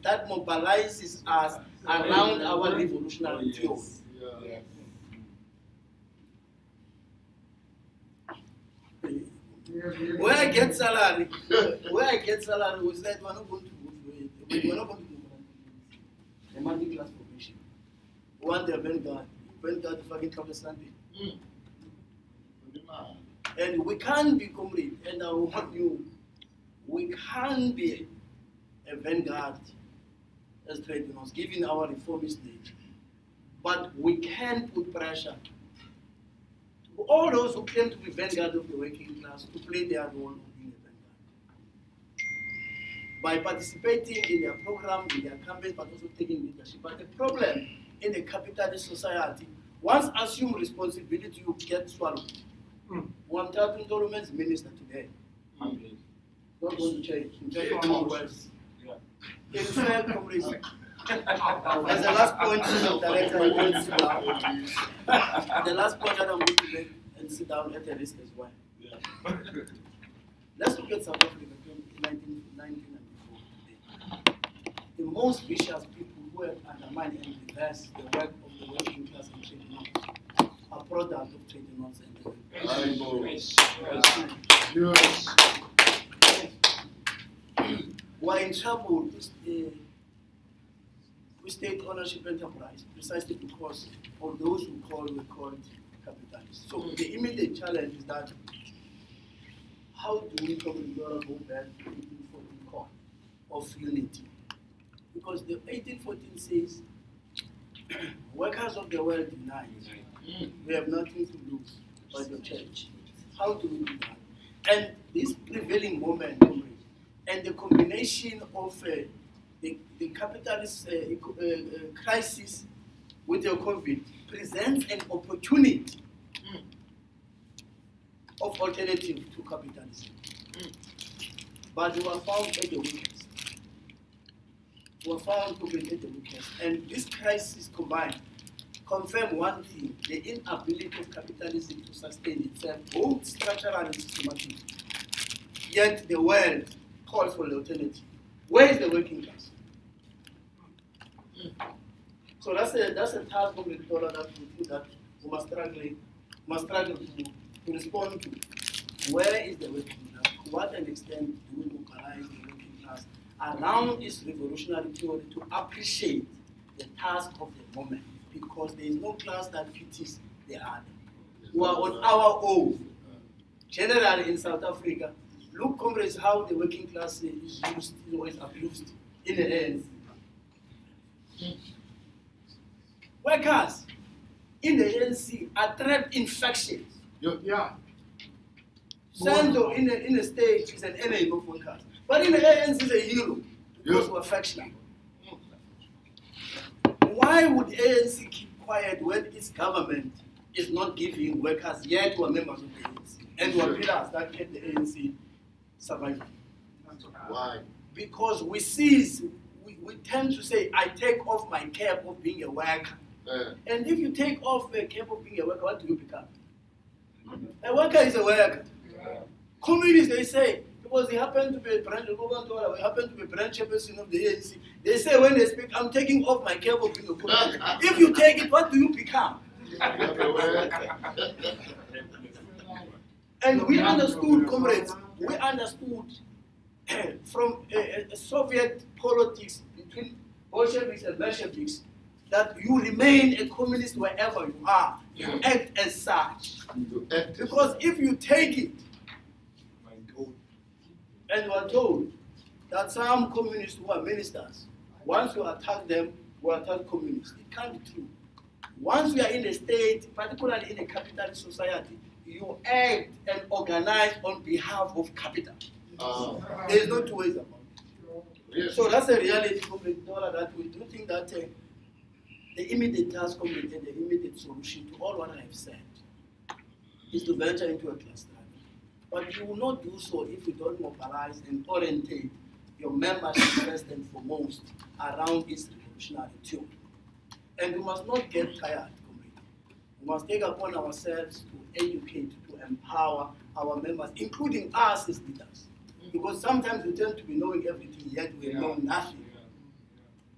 that mobilizes us around our revolutionary theory. Yeah. Where I get salary, we said we're not going to go through it. We're not going to do the money class formation. We want the vanguard fucking cover Sunday. And we can't be comrade, and I want you, we can't be a vanguard as trade unions, given our reformist stage. But we can put pressure to all those who claim to be vanguard of the working class to play their role of being a vanguard. By participating in their program, in their campaigns, but also taking leadership. But the problem in a capitalist society, once assume responsibility, you get swallowed. One talking to Roman's minister today. Not going to change. In fact, more worse. In fact, as the last point, director, I'm going to sit down. The last point that I'm going to make and sit down at the risk as well. Let's look at South Africa in 1994. The most vicious people who have undermined and reversed the work of the working class and trade unions are product of trade unions and the we're in trouble with state ownership enterprise precisely because of those who were called capitalists. So the immediate challenge is that how do we go back to the 1814 call of unity? Because the 1814 says workers of the world unite. We have nothing to lose but the church. How do we do that? And this prevailing moment, and the combination of the capitalist crisis with the COVID presents an opportunity of alternative to capitalism. But we were found at the weakest. We were found to be at the weakest. And this crisis combined confirm one thing, the inability of capitalism to sustain itself, both structural and systematic. Yet the world calls for the alternative. Where is the working class? So that's a task of the dollar that we think that we must struggle to respond to. Where is the working class? To what an extent do we localize the working class around its revolutionary theory to appreciate the task of the moment? Because there is no class that pities the other. We are on our own. Generally in South Africa, look, comrades, how the working class is always abused in the ANC. Workers in the ANC are trapped in factions. Sando in the state is an enemy of workers. But in the ANC is a hero because we're factional. Why would ANC keep quiet when its government is not giving workers yet who are members of the ANC and who are pillars that kept the ANC surviving? Why? Because we tend to say, I take off my cap of being a worker. And if you take off the cap of being a worker, what do you become? A worker is a worker. Communists, they say, because they happen to be a branch chairperson of the ANC, they say when they speak, I'm taking off my cap of being a communist. If you take it, what do you become? And we understood, comrades, we understood from Soviet politics between Bolsheviks and Mensheviks that you remain a communist wherever you are. You act as such. Because if you take it, and we are told that some communists who are ministers, once you attack them, we attack communists. It can't be true. Once we are in a state, particularly in a capitalist society, you act and organize on behalf of capital. There is no two ways about it. So that's a reality that we do think that the immediate task and the immediate solution to all what I have said is to venture into a class struggle. But you will not do so if you don't mobilize and orientate your membership first and foremost around its revolutionary theory. And we must not get tired, comrade. We must take upon ourselves to educate, to empower our members, including us as leaders. Because sometimes we tend to be knowing everything, yet we know nothing.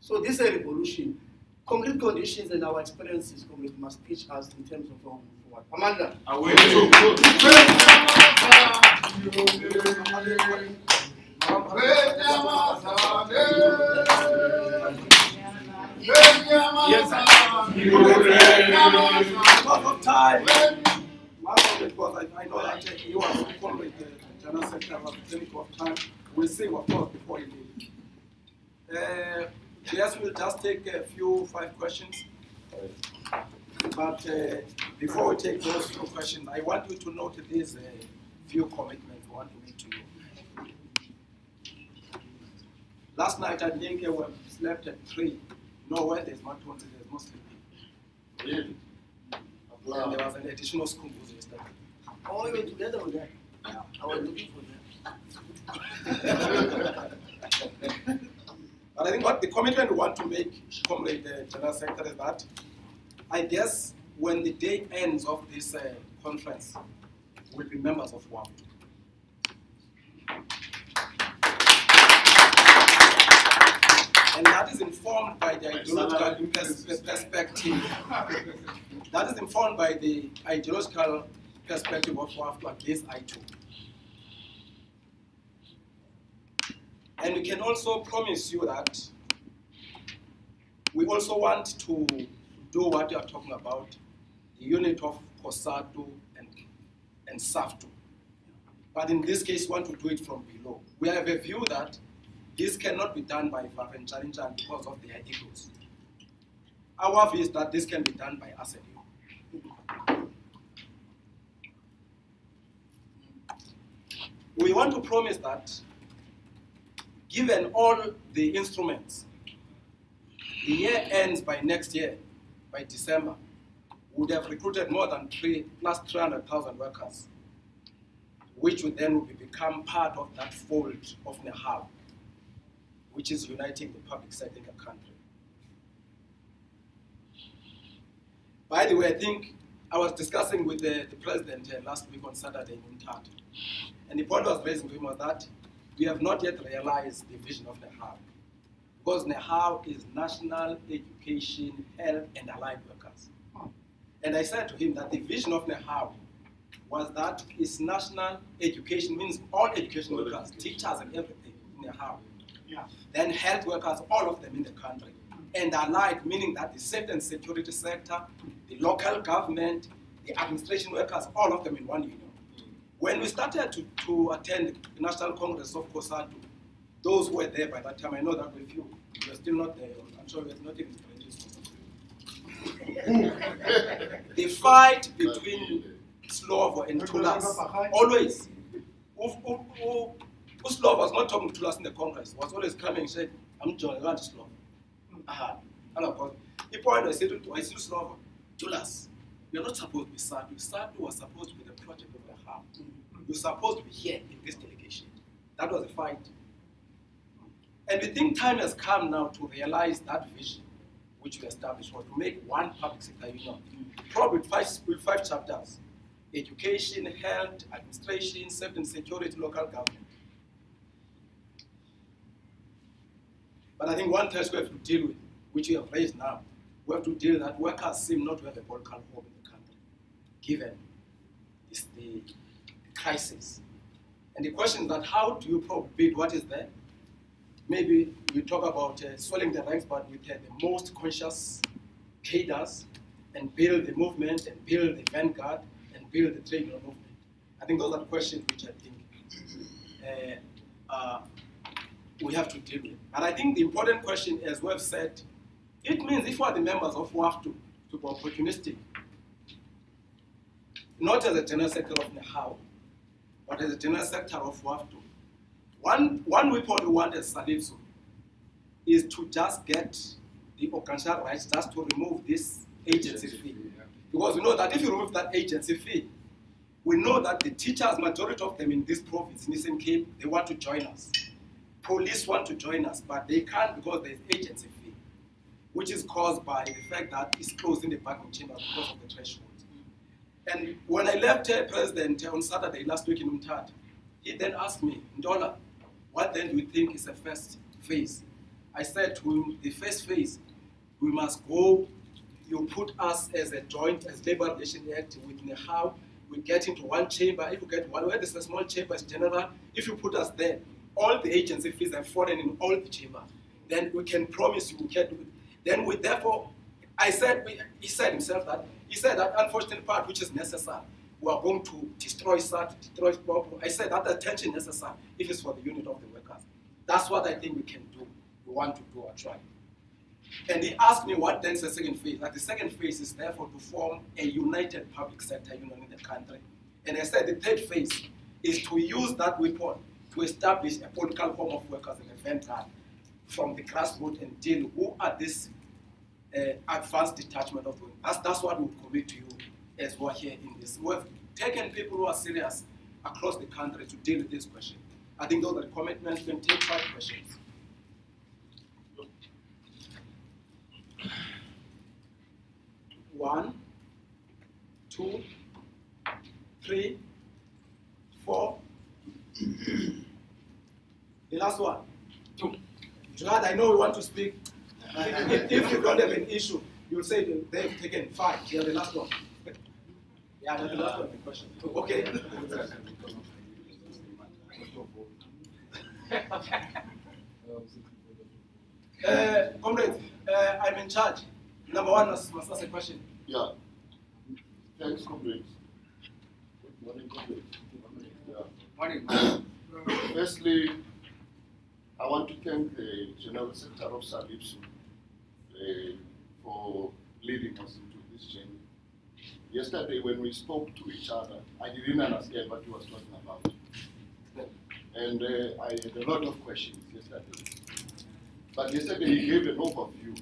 So this is a revolution. Concrete conditions and our experiences must teach us in terms of how we move forward. Amanda. Because I know that you are following the general sector of clinical of time. We'll see, of course, before you leave. Yes, we'll just take a few 5 questions. But before we take those 2 questions, I want you to note these few commitments we want to make to you. Last night, I think we slept at 3. No, where there's not 20, there's no sleeping. Really? And there was an additional school yesterday. Oh, you were together with that? Yeah. I was looking for that. But I think what the commitment we want to make, Comrade General Secretary, is that I guess when the day ends of this conference, we'll be members of WAP. And that is informed by the ideological perspective. That is informed by the ideological perspective of WAP against I2. And we can also promise you that we also want to do what you are talking about, the unit of COSATU and SAFTU. But in this case, we want to do it from below. We have a view that this cannot be done by Vavencharinjan because of their egos. Our view is that this can be done by us and you. We want to promise that given all the instruments, the year ends by next year, by December, we would have recruited more than plus 300,000 workers, which would then become part of that fold of NEHAW, which is uniting the public sector in the country. By the way, I think I was discussing with the president last week on Saturday in Umtata, and the point I was raising to him was that we have not yet realized the vision of NEHAW, because NEHAW is National Education, Health, and Allied Workers. And I said to him that the vision of NEHAW was that it's national education, means all education workers, teachers and everything in NEHAW. Yeah. Then health workers, all of them in the country. And allied, meaning that the safety and security sector, the local government, the administration workers, all of them in one union. When we started to attend the National Congress of COSATU, those who were there by that time, I know that with you were still not there. I'm sure you were not in the The fight between Slovo and Tulas, always. Slovo was not talking to Tulas in the Congress, was always coming and said, I'm John, I want Slovo. And of course, he pointed and said to Slovo, Tulas, you're not supposed to be SALISPWU. SALISPWU was supposed to be the project of the heart. You're supposed to be here in this delegation. That was a fight. And we think time has come now to realize that vision which we established was to make one public sector union, probably with five chapters: education, health, administration, safety and security, local government. But I think one test we have to deal with, which we have raised now, we have to deal that workers seem not to have a political home in the country, given the crisis. And the question is that how do you build what is there? Maybe we talk about swelling the ranks, but with the most conscious cadres, and build the movement, and build the vanguard, and build the trade union movement. I think those are questions which I think we have to deal with. And I think the important question, as we have said, it means if we are the members of WAF to be opportunistic, not as a general sector of NEHAW, but as a general sector of WAF. One weapon we want as SALISPWU is to just get the organizational rights just to remove this agency fee. Because we know that if you remove that agency fee, we know that the teachers, majority of them in this province, in Eastern Cape, they want to join us. Police want to join us, but they can't because there's agency fee, which is caused by the fact that it's closed in the bargaining chamber because of the threshold. And when I left President on Saturday last week in Umtata, he then asked me, Ndola, what then do you think is the first phase? I said to him, the first phase, we must go, you put us as a joint, as Labor Relations Act, with how we get into one chamber. If you get one, where there's a small chamber in general, if you put us there, all the agency fees are fallen in all the chambers. Then we can promise you we can do it. Then we therefore, he said himself that, he said that unfortunate part which is necessary, we are going to destroy SAT, destroy Spokane. I said that attention necessary if it's for the unit of the workers. That's what I think we can do. We want to do or try. And he asked me what then is the second phase. That the second phase is therefore to form a united public sector union in the country. And I said the third phase is to use that weapon to establish a political home of workers in the vanguard from the grassroots and deal who are this advanced detachment of workers. That's what we commit to you as we're here in this. We've taken people who are serious across the country to deal with this question. I think those are the commitments. We can take 5 questions. One, 2, 3, 4. The last one. 2. Jihad, I know you want to speak. If you don't have an issue, you'll say they've taken 5. Yeah, the last one. Yeah, the last one. The question. Okay. Comrade, I'm in charge. Number 1 must ask a question. Yeah. Thanks, comrades. Good morning, comrades. Yeah. Morning. Firstly, I want to thank the General Secretary of SALISPWU for leading us into this journey. Yesterday, when we spoke to each other, I didn't understand what he was talking about. And I had a lot of questions yesterday. But yesterday, he gave an overview.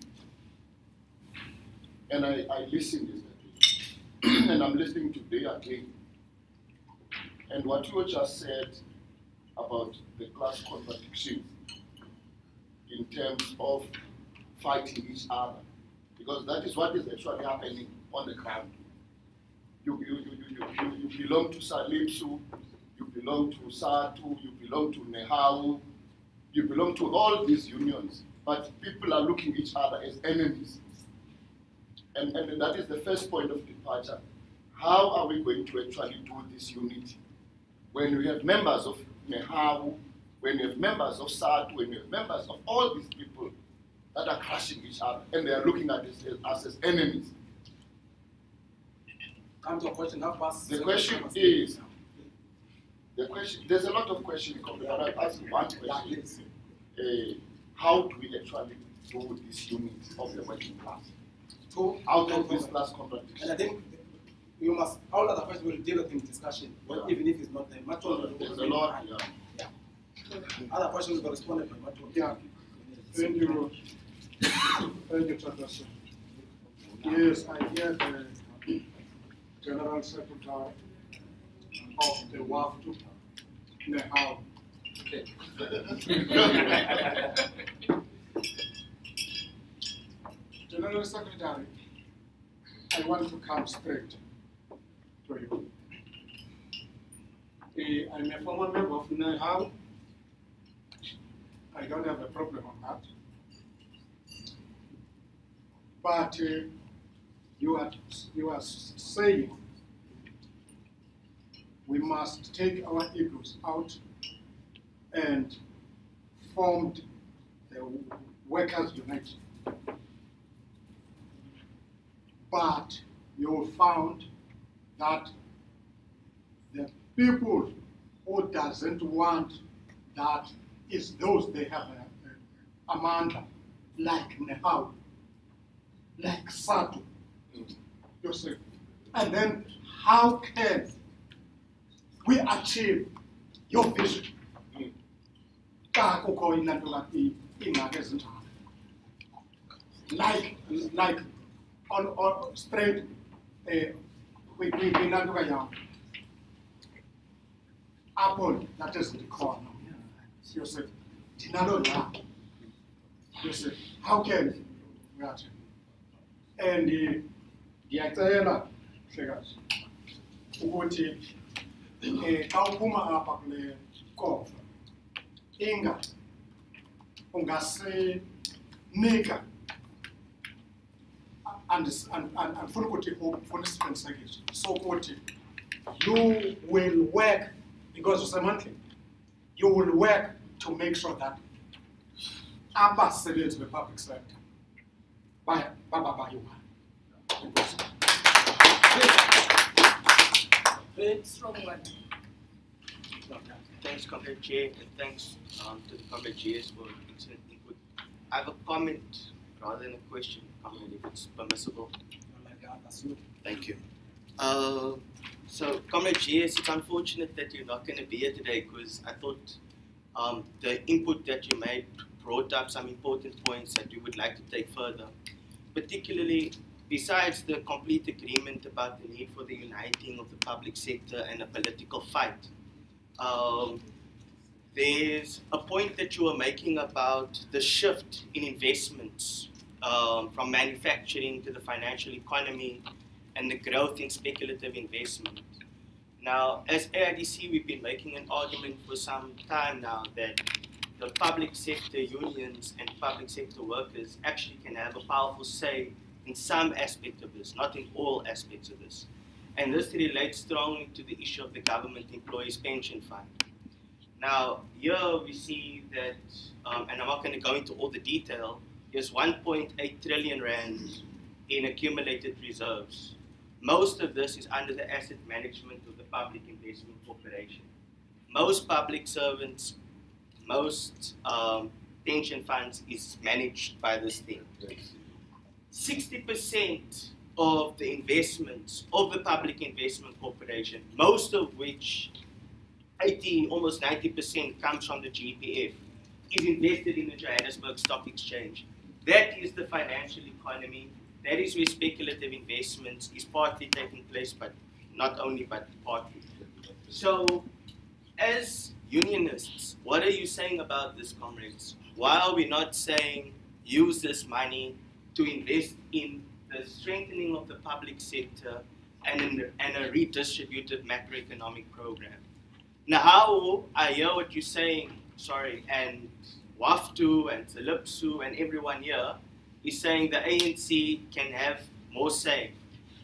And I listened yesterday. And I'm listening today again. And what you just said about the class contradictions in terms of fighting each other, because that is what is actually happening on the ground. You belong to SALISPWU, you belong to SATU, you belong to NEHAU, you belong to all these unions, but people are looking at each other as enemies. And that is the first point of departure. How are we going to actually do this unity? When we have members of NEHAU, when we have members of SAT, when we have members of all these people that are crushing each other, and they are looking at us as enemies. Come to a question. The question is, there's a lot of questions, but I'll ask one question. How do we actually do this unity of the working class? Out of this class contradiction. And I think you must, all other questions will deal with in discussion, but even if it's not there. There's a lot, yeah. Other questions will be responded by Mato. Yeah. Thank you. Thank you, Chairperson. Yes, I hear the General Secretary of the WAFTU, NEHAU. Okay. General Secretary, I want to come straight to you. I'm a former member of NEHAU. I don't have a problem on that. But you are saying we must take our egos out and form the Workers United. But you found that the people who doesn't want that is those they have Amanda, like NEHAU, like SATU. You see. And then how can we achieve your vision? Like on straight we Apple that is the corner. You see. You see, how can we achieve? And ngiyacela hlekazi ukuthi xa uphuma apha kule nkomfa ungasinika andifuna ukuthi ufuna isiqinisekiso sokuthi you will work because usemandleni, you will work to make sure that abasebenzi be-public sector bababayi-one. Very strong one. Thanks, Comrade Chair, and thanks to the Comrade GS for excellent input. I have a comment rather than a question, Comrade, if it's permissible. Thank you. So, Comrade GS, it's unfortunate that you're not going to be here today because I thought the input that you made brought up some important points that we would like to take further, particularly besides the complete agreement about the need for the uniting of the public sector and a political fight. There's a point that you were making about the shift in investments from manufacturing to the financial economy and the growth in speculative investment. Now, as AIDC, we've been making an argument for some time now that the public sector unions and public sector workers actually can have a powerful say in some aspect of this, not in all aspects of this. And this relates strongly to the issue of the government employees pension fund. Now, here we see that, and I'm not going to go into all the detail, there's 1.8 trillion rand in accumulated reserves. Most of this is under the asset management of the Public Investment Corporation. Most public servants, most pension funds is managed by this thing. 60% of the investments of the Public Investment Corporation, most of which 80, almost 90% comes from the GPF, is invested in the Johannesburg Stock Exchange. That is the financial economy. That is where speculative investments is partly taking place, but not only, but partly. So, as unionists, what are you saying about this, comrades? Why are we not saying use this money to invest in the strengthening of the public sector and a redistributive macroeconomic program? Now, I hear what you're saying, and WAFTU and SALISPWU and everyone here is saying the ANC can have more say.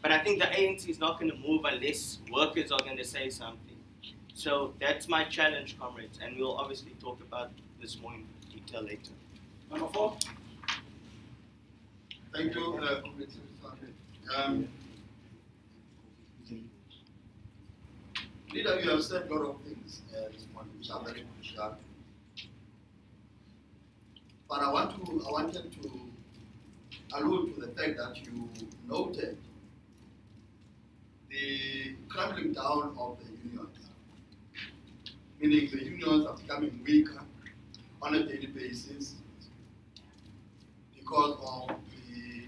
But I think the ANC is not going to move unless workers are going to say something. So that's my challenge, comrades, and we'll obviously talk about this more in detail later. Number 4. Thank you, Leader, you have said a lot of things this morning which are very crucial. But I wanted to allude to the fact that you noted the crumbling down of the unions, meaning the unions are becoming weaker on a daily basis because of the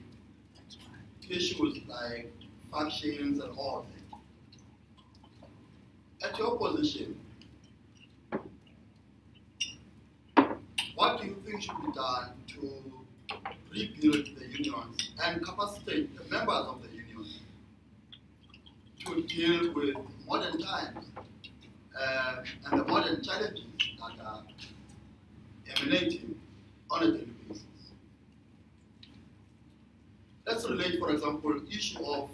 issues like factions and all that. At your position, what do you think should be done to rebuild the unions and capacitate the members of the unions to deal with modern times and the modern challenges that are emanating on a daily basis? Let's relate, for example, issue of